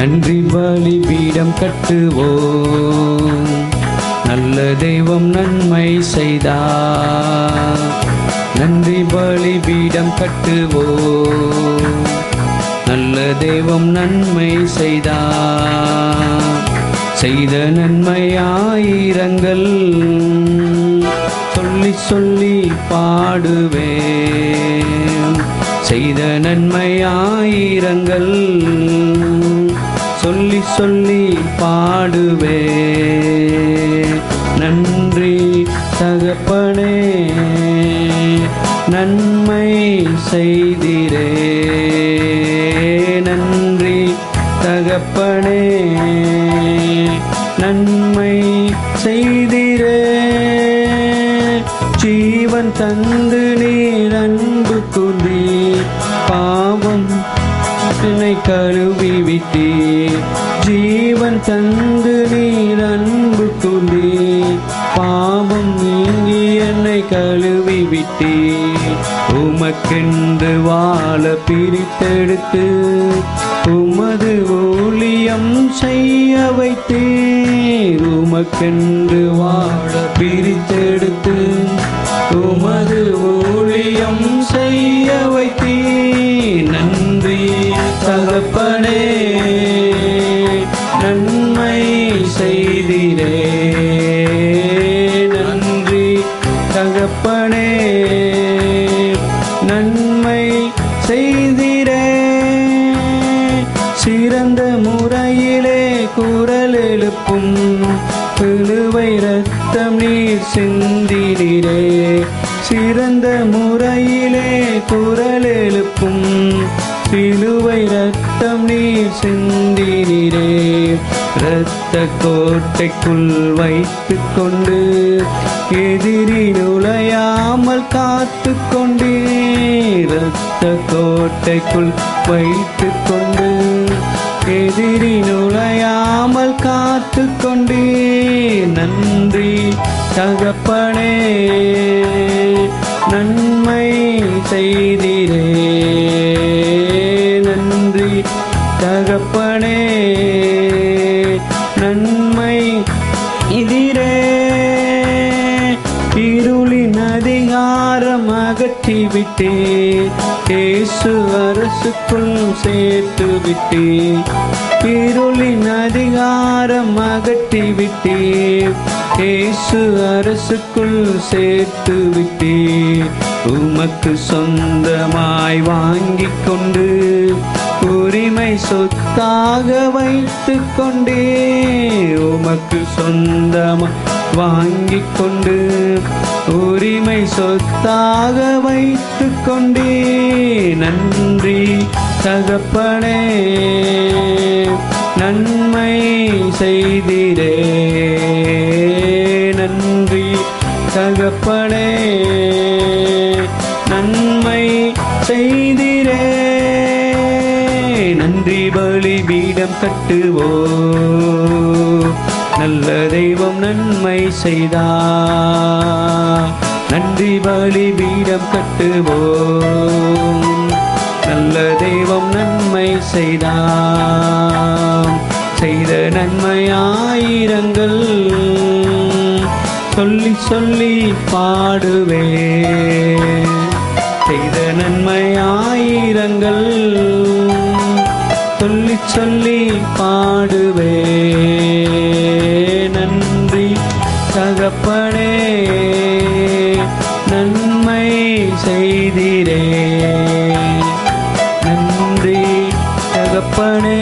நன்றி பலிபீடம் கட்டுவோம். நல்ல தெய்வம் நன்மை செய்தார். நன்றி பலிபீடம் கட்டுவோம். நல்ல தெய்வம் நன்மை செய்தார். செய்த நன்மை ஆயிரங்கள் சொல்லி சொல்லி பாடுவேன். செய்த நன்மை ஆயிரங்கள் சொல்லி சொல்லி பாடுவேன். நன்றி தகப்பனே, நன்மை செய்திரே. நன்றி தகப்பனே, நன்மை செய்திரே. ஜீவன் தந்து நீர் அன்பு கூர்ந்தீ, பாவம் என்னை கழுவி விட்டீ. ஜீவன் தந்து நீர் அன்பு கூர்ந்தீ, பாவம் நீங்கி என்னை கழுவி விட்டீ. உமக்கென்று வாழ பிரித்தெடுத்து உமது ஊழியம் செய்ய வைத்தீர். உமக்கென்று வாழ பிரித்தெடுத்து உமது ஊழியம் செய்ய வைத்தீர். நன்றி தகப்பனே, நன்மை செய்திரே. நன்றி தகப்பனே, நன்மை செய்திரே. சிறந்த முறையிலே குரல் எழுப்பும் சிலுவை ரத்தம் நீர் சிந்தினீரே. சிறந்த முறையிலே குரல் எழுப்பும் சிலுவை ரத்தம் நீர் சிந்தினீரே. இரத்த கோட்டைக்குள் வைத்து கொண்டு எதிரி நுழையாமல் காத்து கொண்டே. இரத்த கோட்டைக்குள் வைத்து கொண்டு எதிரி நுழையாமல் காத்து கொண்டே. நன்றி தகப்பனே, நன்மை செய்திரே. நன்றி தகப்பனே, நன்மை இதிரே. இருளின் அதிகாரம் அகற்றிவிட்டே, இயேசு அரசுக்குள் சேர்த்து விட்டே. இருளின் அதிகாரம் அகற்றிவிட்டே, இயேசு அரசுக்குள் சேர்த்து விட்டே. உமக்கு சொந்தமாய் வாங்கிக் கொண்டு உரிமை சொத்தாக வைத்து கொண்டே. உமக்கு சொந்தமாய் வாங்கிக் கொண்டு உரிமை சொத்தாக வைத்து கொண்டே. நன்றி தகப்பனே, நன்மை செய்திரே. நன்றி தகப்பனே, நன்மை செய்திரே. நன்றி பலிபீடம் கட்டுவோம். நல்ல தெய்வம் நன்மை செய்தார். நன்றி பலிபீடம் கட்டுவோம். நல்ல தெய்வம் நன்மை செய்தார். செய்த நன்மை ஆயிரங்கள் சொல்லி சொல்லி பாடுவேன். செய்த நன்மை ஆயிரங்கள் சொல்லி சொல்லி பாடுவேன். நன்றி தகப்பனே, நன்மை செய்திரே. நன்றி தகப்பனே,